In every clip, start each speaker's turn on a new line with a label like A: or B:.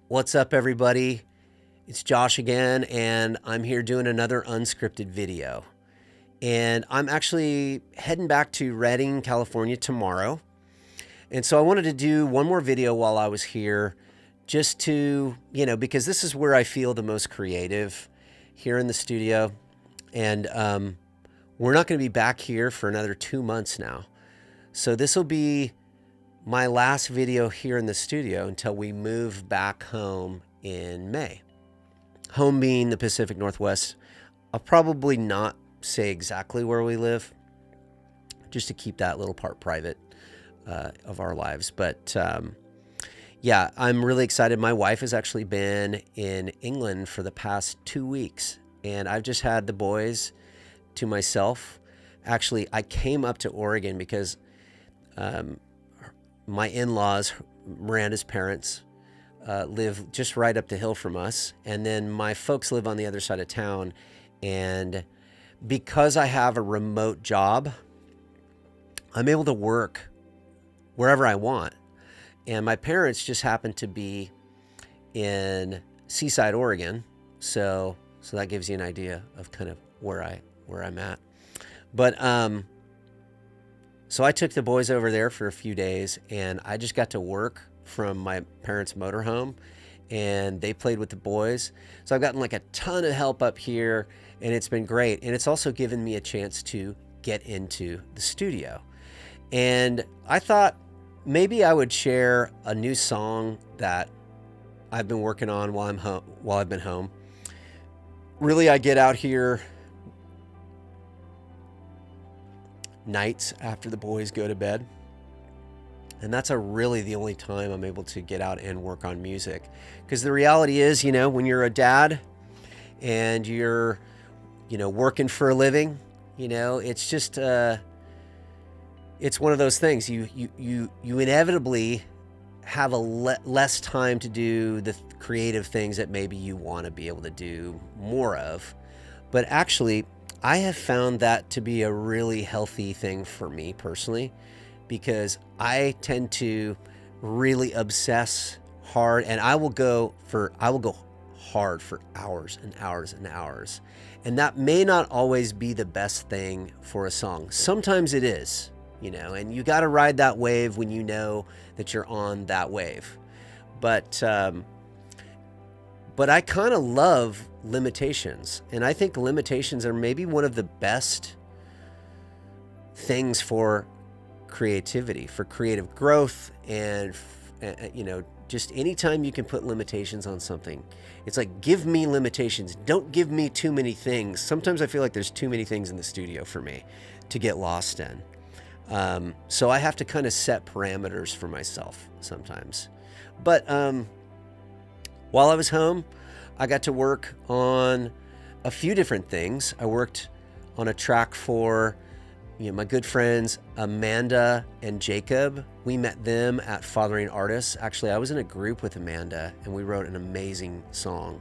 A: What's up, everybody? It's Josh again, and I'm here doing another unscripted video. And I'm actually heading back to Redding, California tomorrow. And so I wanted to do one more video while I was here, just to, because this is where I feel the most creative, here in the studio. And we're not going to be back here for another 2 months now. So this will be my last video here in the studio until we move back home in May. Home being the Pacific Northwest. I'll probably not say exactly where we live, just to keep that little part private of our lives. But yeah, I'm really excited. My wife has actually been in England for the past 2 weeks, and I've just had the boys to myself. Actually, I came up to Oregon because my in-laws, Miranda's parents, live just right up the hill from us. And then my folks live on the other side of town. And because I have a remote job, I'm able to work wherever I want. And my parents just happen to be in Seaside, Oregon. So that gives you an idea of kind of where I'm at. But so I took the boys over there for a few days, and I just got to work from my parents' motorhome, and they played with the boys. So I've gotten like a ton of help up here, and it's been great. And it's also given me a chance to get into the studio. And I thought maybe I would share a new song that I've been working on while I've been home. Really, I get out here nights after the boys go to bed. And that's really the only time I'm able to get out and work on music. Because the reality is, when you're a dad and you're, working for a living, it's just, it's one of those things. You inevitably have less time to do the creative things that maybe you want to be able to do more of. But actually, I have found that to be a really healthy thing for me personally, because I tend to really obsess hard, and I will go hard for hours and hours and hours. And that may not always be the best thing for a song. Sometimes it is, and you got to ride that wave when you know that you're on that wave. But I kind of love limitations, and I think limitations are maybe one of the best things for creativity, for creative growth, and just anytime you can put limitations on something. It's like, give me limitations. Don't give me too many things. Sometimes I feel like there's too many things in the studio for me to get lost in. So I have to kind of set parameters for myself sometimes. But while I was home, I got to work on a few different things. I worked on a track for my good friends Amanda and Jacob. We met them at Fathering Artists. Actually, I was in a group with Amanda, and we wrote an amazing song.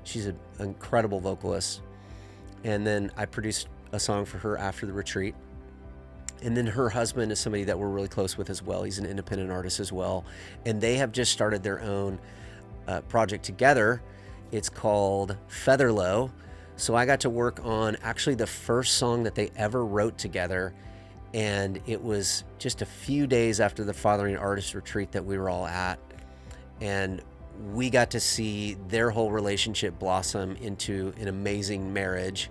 A: She's an incredible vocalist. And then I produced a song for her after the retreat. And then her husband is somebody that we're really close with as well. He's an independent artist as well. And they have just started their own project together. It's called Featherlow. So I got to work on actually the first song that they ever wrote together. And it was just a few days after the Fathering Artist retreat that we were all at. And we got to see their whole relationship blossom into an amazing marriage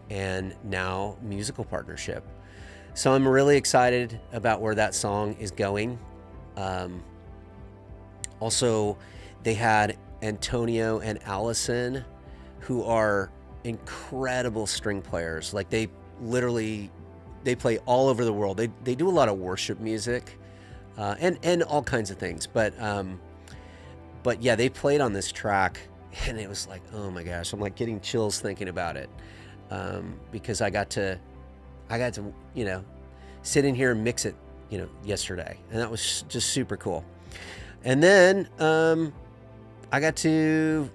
A: and now musical partnership. So I'm really excited about where that song is going. Also, they had Antonio and Allison, who are incredible string players. Like they play all over the world. They do a lot of worship music, and all kinds of things. But yeah, they played on this track, and it was like, oh my gosh, I'm like getting chills thinking about it, because I got to sit in here and mix it, yesterday, and that was just super cool. And then I got to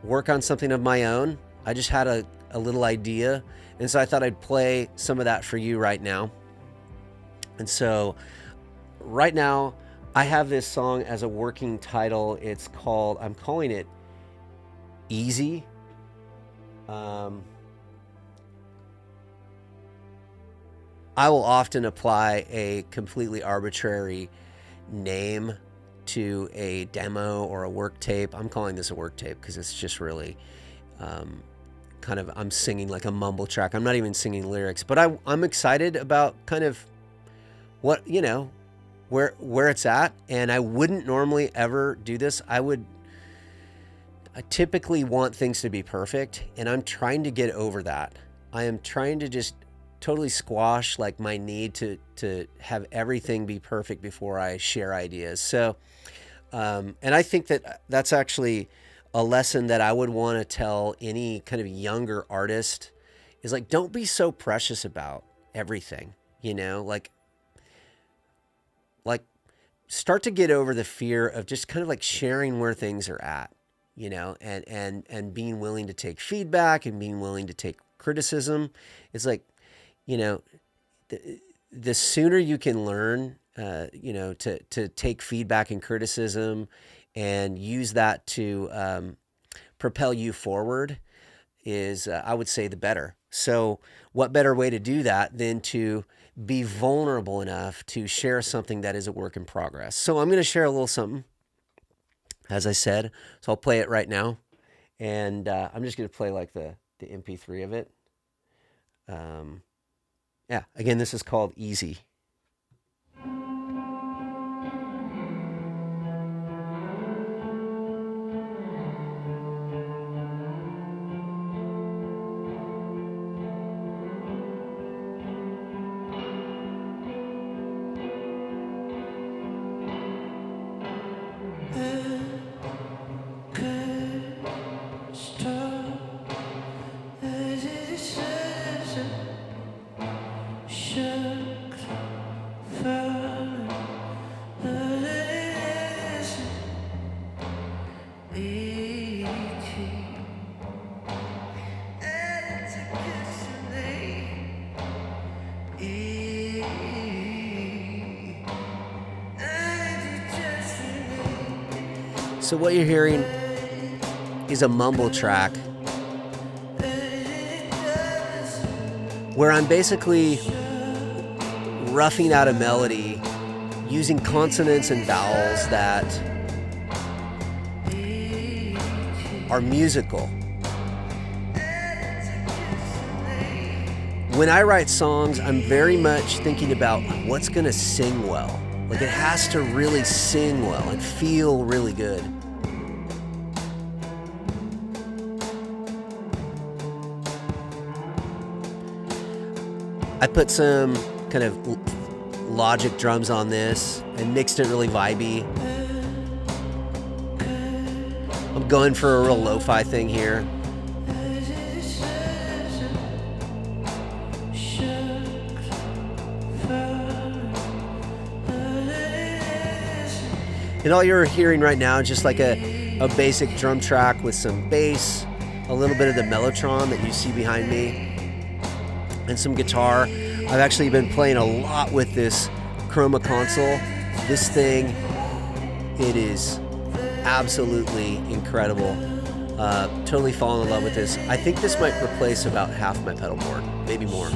A: work on something of my own. I just had a little idea, and so I thought I'd play some of that for you right now. And so right now I have this song as a working title. I'm calling it Easy. I will often apply a completely arbitrary name to a demo or a work tape. I'm calling this a work tape because it's just really kind of, I'm singing like a mumble track. I'm not even singing lyrics, but I'm excited about kind of what, where it's at. And I wouldn't normally ever do this. I typically want things to be perfect, and I'm trying to get over that. I am trying to just totally squash like my need to have everything be perfect before I share ideas. So, and I think that's actually a lesson that I would want to tell any kind of younger artist is like, don't be so precious about everything, like start to get over the fear of just kind of like sharing where things are at, and being willing to take feedback and being willing to take criticism. It's like, the sooner you can learn, to take feedback and criticism and use that to propel you forward is, I would say, the better. So what better way to do that than to be vulnerable enough to share something that is a work in progress. So I'm going to share a little something, as I said. So I'll play it right now. And I'm just going to play like the MP3 of it. Yeah, again, this is called Easy. So what you're hearing is a mumble track where I'm basically roughing out a melody using consonants and vowels that are musical. When I write songs, I'm very much thinking about what's going to sing well. Like it has to really sing well and feel really good. I put some kind of Logic drums on this and mixed it really vibey. I'm going for a real lo-fi thing here. And all you're hearing right now is just like a basic drum track with some bass, a little bit of the mellotron that you see behind me, and some guitar. I've actually been playing a lot with this Chroma console. This thing, it is absolutely incredible. Totally fallen in love with this. I think this might replace about half my pedal board, maybe more.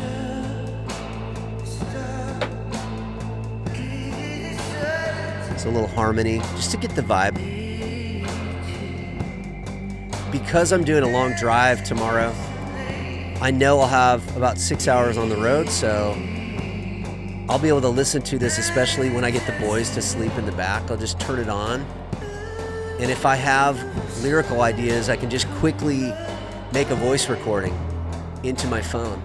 A: It's a little harmony, just to get the vibe. Because I'm doing a long drive tomorrow, I know I'll have about 6 hours on the road, so I'll be able to listen to this, especially when I get the boys to sleep in the back. I'll just turn it on. And if I have lyrical ideas, I can just quickly make a voice recording into my phone.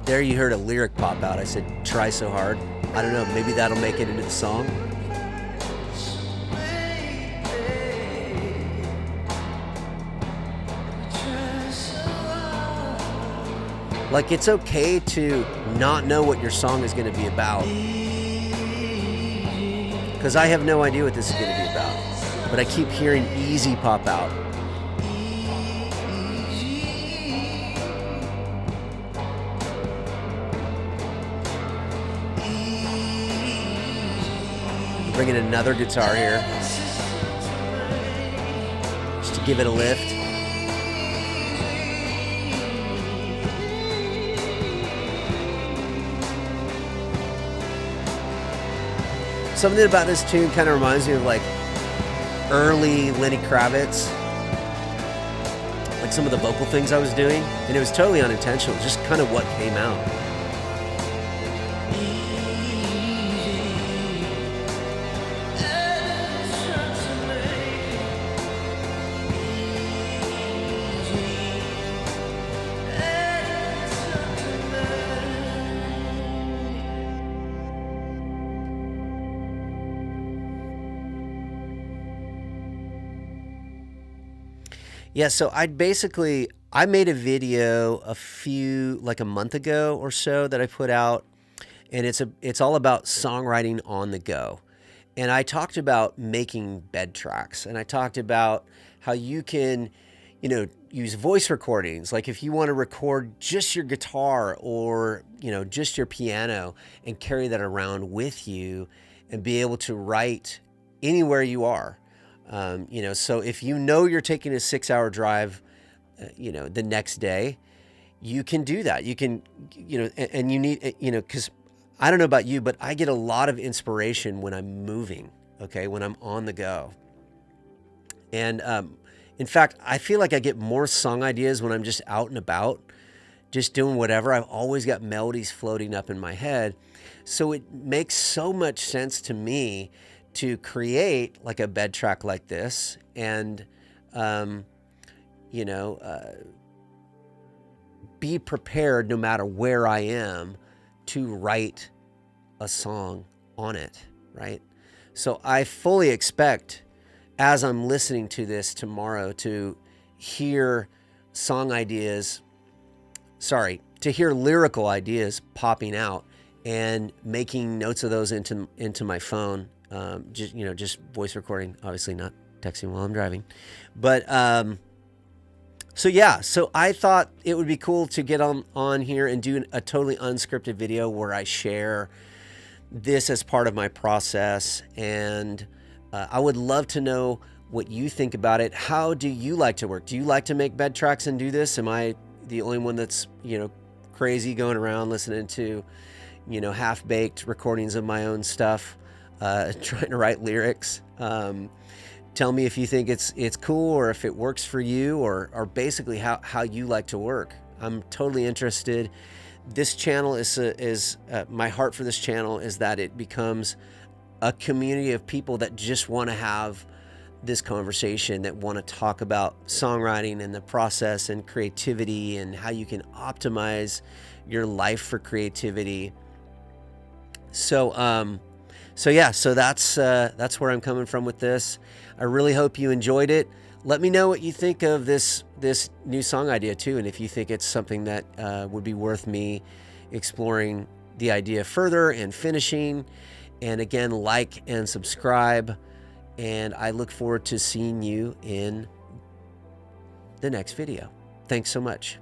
A: There you heard a lyric pop out. I said, try so hard. I don't know, maybe that'll make it into the song. Like, it's okay to not know what your song is going to be about. Because I have no idea what this is going to be about. But I keep hearing easy pop out. Bring in another guitar here, just to give it a lift. Something about this tune kind of reminds me of like early Lenny Kravitz, like some of the vocal things I was doing, and it was totally unintentional, just kind of what came out. Yeah, so I made a video like a month ago or so that I put out, and it's all about songwriting on the go. And I talked about making bed tracks, and I talked about how you can, use voice recordings. Like if you want to record just your guitar or, just your piano and carry that around with you and be able to write anywhere you are. So if you're taking a 6-hour drive, the next day, you can do that. You can, and you need, because I don't know about you, but I get a lot of inspiration when I'm moving, okay, when I'm on the go. And in fact, I feel like I get more song ideas when I'm just out and about, just doing whatever. I've always got melodies floating up in my head. So it makes so much sense to me to create like a bed track like this and, be prepared no matter where I am to write a song on it, right? So I fully expect as I'm listening to this tomorrow to hear to hear lyrical ideas popping out and making notes of those into my phone. Just voice recording, obviously not texting while I'm driving. But so I thought it would be cool to get on here and do a totally unscripted video where I share this as part of my process. And I would love to know what you think about it. How do you like to work? Do you like to make bed tracks and do this? Am I the only one that's, crazy going around listening to, half-baked recordings of my own stuff? Trying to write lyrics. Tell me if you think it's cool or if it works for you or basically how you like to work. I'm totally interested. This channel is my heart for this channel is that it becomes a community of people that just want to have this conversation, that want to talk about songwriting and the process and creativity and how you can optimize your life for creativity. So that's where I'm coming from with this. I really hope you enjoyed it. Let me know what you think of this new song idea too, and if you think it's something that would be worth me exploring the idea further and finishing. And again, like and subscribe, and I look forward to seeing you in the next video. Thanks so much.